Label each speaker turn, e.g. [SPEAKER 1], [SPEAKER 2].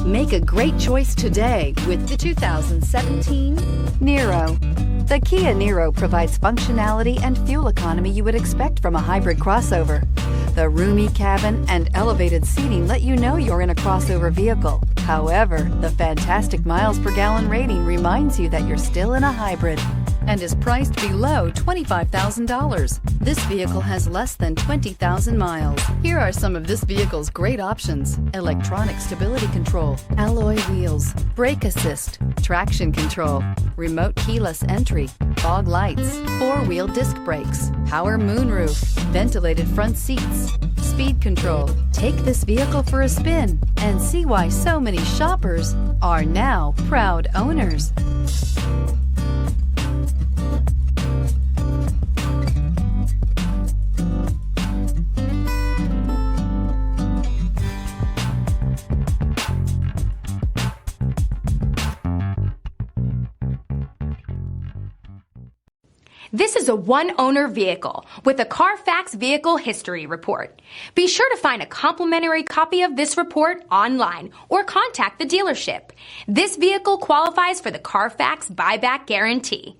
[SPEAKER 1] Make a great choice today with the 2017 Niro. The Kia Niro provides functionality and fuel economy you would expect from a hybrid crossover. The roomy cabin and elevated seating let you know you're in a crossover vehicle. However, the fantastic miles per gallon rating reminds you that you're still in a hybrid and is priced below $25,000. This vehicle has less than 20,000 miles. Here are some of this vehicle's great options: electronic stability control, alloy wheels, brake assist, traction control, remote keyless entry, fog lights, four-wheel disc brakes, power moonroof, ventilated front seats, speed control. Take this vehicle for a spin and see why so many shoppers are now proud owners.
[SPEAKER 2] This is a one-owner vehicle with a Carfax Vehicle History Report. Be sure to find a complimentary copy of this report online or contact the dealership. This vehicle qualifies for the Carfax Buyback Guarantee.